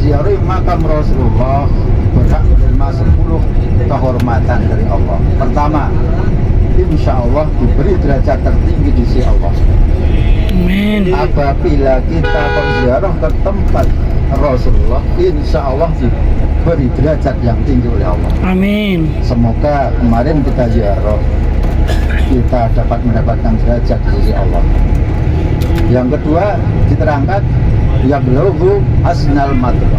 menziarahi makam Rasulullah berhak menerima 10 kehormatan dari Allah. Pertama, insya Allah diberi derajat tertinggi di sisi Allah. Amin. Apabila kita berziarah ke tempat Rasulullah, insya Allah diberi derajat yang tinggi oleh Allah. Amin. Semoga kemarin kita ziarah, kita dapat mendapatkan derajat di sisi Allah. Yang kedua diterangkan, ya belughu asnal matlub,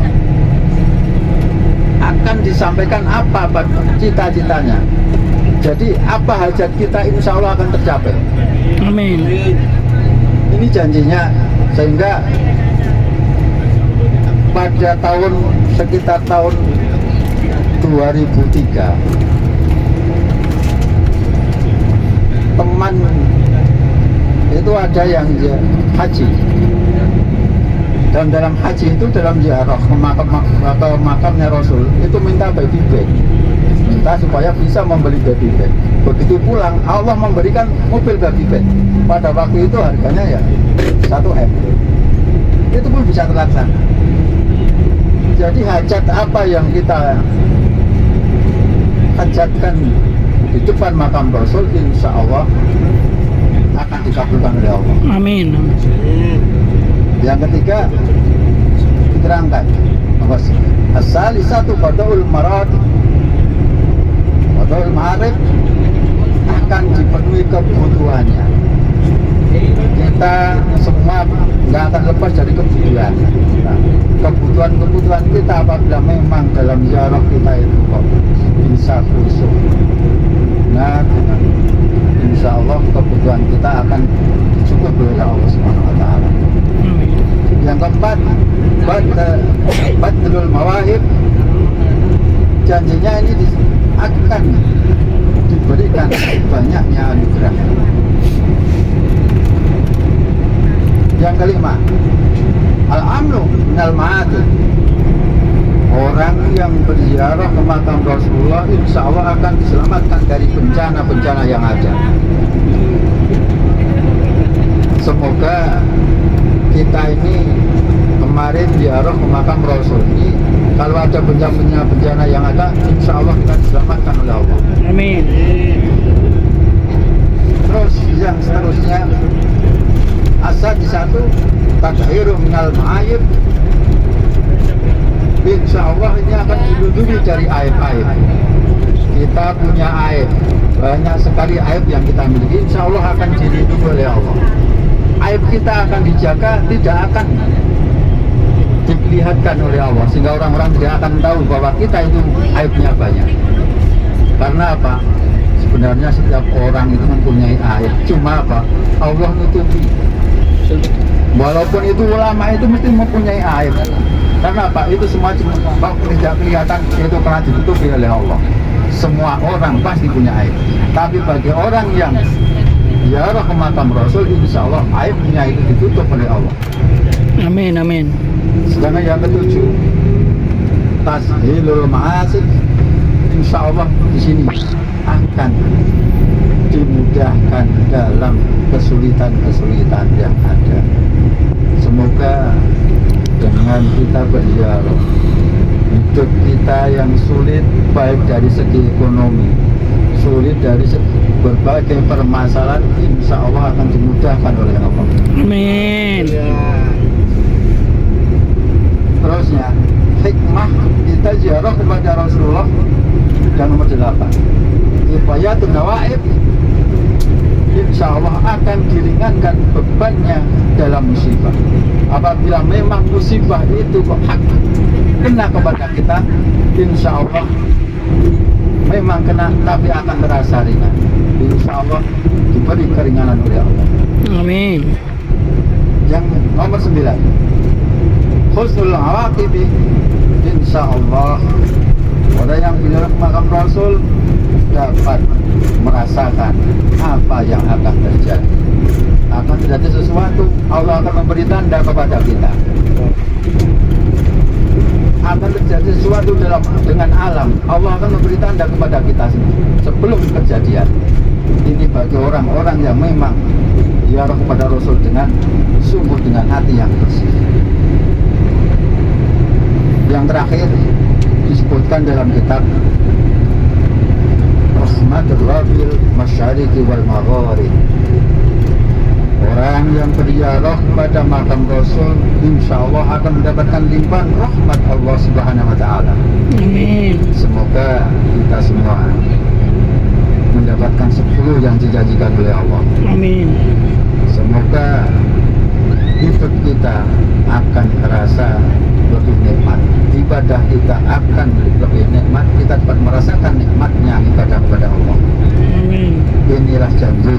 akan disampaikan apa cita-citanya. Jadi apa hajat kita insya Allah akan tercapai. Amin. Ini janjinya, sehingga pada sekitar tahun 2003 teman itu ada yang haji, dan dalam haji itu, dalam ziarah ke makamnya Rasul itu minta baby bag, minta supaya bisa membeli baby bag. Begitu pulang Allah memberikan mobil baby bag, pada waktu itu harganya ya 1 M, itu pun bisa terlaksana. Jadi hajat apa yang kita hajatkan di depan makam Rasul, insya Allah akan dikabulkan oleh Allah. Amin. Yang ketiga diterangkan, as-salisatu qadaul marad, qadaul ma'arif, akan dipenuhi kebutuhannya. Kita semua nggak akan lepas dari kebutuhan. Nah, kebutuhan kita apabila memang dalam ziarah kita itu kok bisa khusyuk, nah insya Allah kebutuhan kita akan dicukupi oleh Allah Subhanahu Wa Taala. Yang keempat, badlul mawahib, janjinya ini akan diberikan banyaknya anugerah. Yang kelima, al-amnu minal ma'ati, orang yang berziarah ke makam Rasulullah insya Allah akan diselamatkan dari bencana-bencana yang ada. Semoga kita ini kemarin ziarah ke makam Rasul ini, kalau ada bencana yang ada, insya Allah kita diselamatkan oleh Allah. Amin. Terus yang seterusnya, asal di satu tadhiru minal ma'ayib, insya Allah ini akan dilindungi dari aib-aib. Kita punya aib, banyak sekali aib yang kita miliki, insya Allah akan dilindungi oleh Allah. Aib kita akan dijaga, tidak akan diperlihatkan oleh Allah, sehingga orang-orang tidak akan tahu bahwa kita itu aibnya banyak. Karena apa? Sebenarnya setiap orang itu mempunyai aib, cuma apa? Allah nutupi. Walaupun itu ulama itu mesti mempunyai aib. Karena apa? Itu semua cuma tidak kelihatan, itu karena ditutupi oleh Allah. Semua orang pasti punya aib. Tapi bagi orang yang ziarah ke makam Rasul, insya Allah aibnya itu ditutup oleh Allah. Amin. Amin. Sedangkan yang ketujuh, tashilul ma'asik, insya Allah di sini akan dimudahkan dalam kesulitan-kesulitan yang ada. Semoga dengan kita berziarah, hidup kita yang sulit, baik dari segi ekonomi, sulit dari segi berbagai permasalahan, insya Allah akan dimudahkan oleh Allah. Amin. Terusnya, hikmah kita ziarah kepada Rasulullah. Dan nomor 8, kifayatun nawaib, insya Allah akan diringankan bebannya dalam musibah. Apabila memang musibah itu hak kena kepada kita, insya Allah memang kena, tapi akan terasa ringan. Insya Allah diberi keringanan oleh Allah. Amin. Yang nomor 9, husnul awaqibi, insya Allah orang yang bilang makam Rasul dapat merasakan apa yang akan terjadi. Akan terjadi sesuatu, Allah akan memberi tanda kepada kita. Akan terjadi sesuatu dengan alam, Allah akan memberi tanda kepada kita sebelum kejadian. Ini bagi orang-orang yang memang ziarah kepada Rasul dengan sungguh, dengan hati yang bersih. yang terakhir disebutkan dalam kitab Rahmatul Rabbil Masyariqi wal Magharib. Orang yang berziarah pada makam Rasul insya Allah akan mendapatkan limpahan rahmat Allah Subhanahu wa Ta'ala. Amin. Semoga kita semua mendapatkan 10 yang dijanjikan oleh Allah. Amin. Semoga hidup kita akan terasa lebih nikmat, ibadah kita akan lebih nikmat, kita dapat merasakan nikmatnya ibadah kepada Allah. Amin. Inilah janji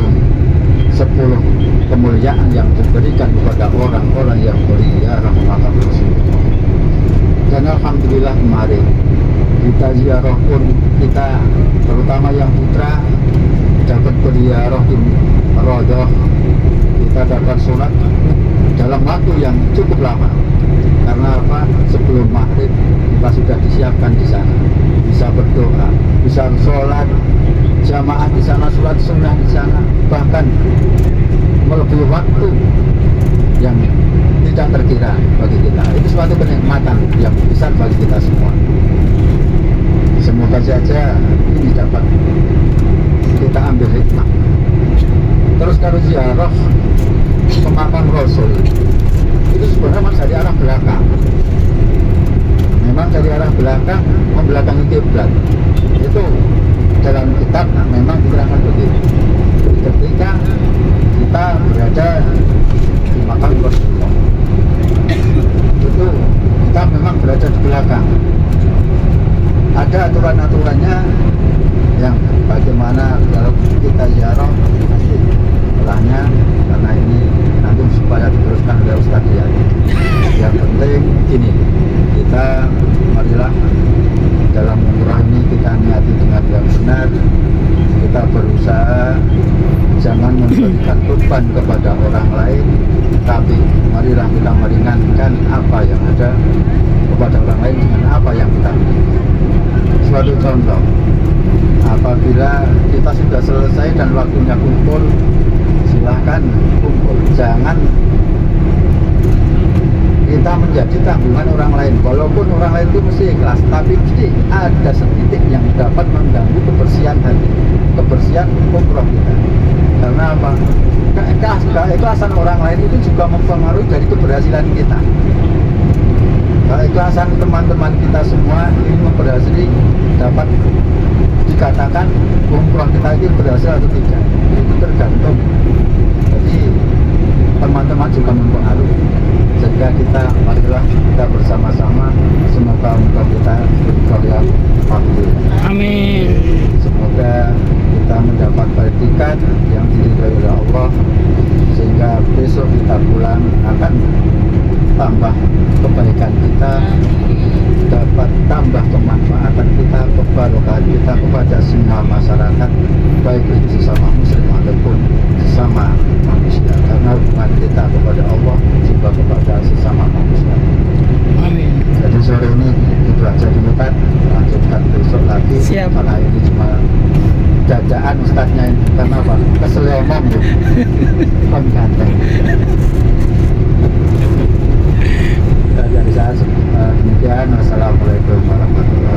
10 kemuliaan yang diberikan kepada orang-orang yang berziarah makam Rasulullah. Dan alhamdulillah kemarin kita ziarah pun, kita terutama yang putra dapat berziarah di Rodoh, kita dapat sholat dalam waktu yang cukup lama. Karena apa? Sebelum maghrib kita sudah disiapkan di sana, bisa berdoa, bisa sholat jamaah di sana, sholat sunnah di sana, bahkan melebihi waktu yang tidak terkira bagi kita. Itu suatu kenikmatan yang besar bagi kita semua. Semoga saja ini dapat kita ambil hikmah. Terus kalau ziarah ke makam Rasul itu sebenarnya memang dari arah belakang. Memang dari arah belakang membelakangi kiblat. Itu dalam kitab memang diterangkan begitu. Ketika kita berada di makam Rasulullah, itu kita memang berada di belakang. Ada aturan-aturannya yang bagaimana kalau kita ziarah nanti setelahnya, karena ini nanti supaya diteruskan oleh Ustadz ya. Yang penting gini, kita marilah dalam umrah ini kita niati dengan yang benar, kita berusaha jangan memberikan beban kepada orang lain, tapi marilah kita meringankan apa yang ada kepada orang lain dengan apa yang kita miliki. Suatu contoh, apabila kita sudah selesai dan waktunya kumpul, silahkan kumpul, jangan kita menjadi tanggungan orang lain. Walaupun orang lain itu mesti ikhlas, tapi mesti ada setitik yang dapat mengganggu kebersihan hati, kebersihan umroh kita. Karena apa? Keikhlasan orang lain itu juga mempengaruhi dari keberhasilan kita. Keikhlasan teman-teman kita semua ini memberhasili, dapat dikatakan umroh kita ini berhasil atau tidak, itu tergantung. Jadi teman-teman juga mempengaruhi. Sehingga kita marilah kita bersama-sama, semoga umroh kita berjaya makbul. Amin. Semoga kita mendapat predikat yang diridhai oleh Allah, sehingga besok kita pulang akan tambah kebaikan kita, dapat tambah kemanfaatan kita, kebarokahan kita kepada semua masyarakat, baik itu sesama muslim ataupun sesama manusia, karena hubungan kita kepada Allah juga kepada sesama manusia. Amin. Jadi sore ini itu aja dulu kan, lanjutkan besok lagi. Siap. Karena ini cuma jajaan ustadznya ini, karena apa? Kesel omong bu, kan ganteng. Dari saya demikian. Wassalamualaikum warahmatullahi wabarakatuh.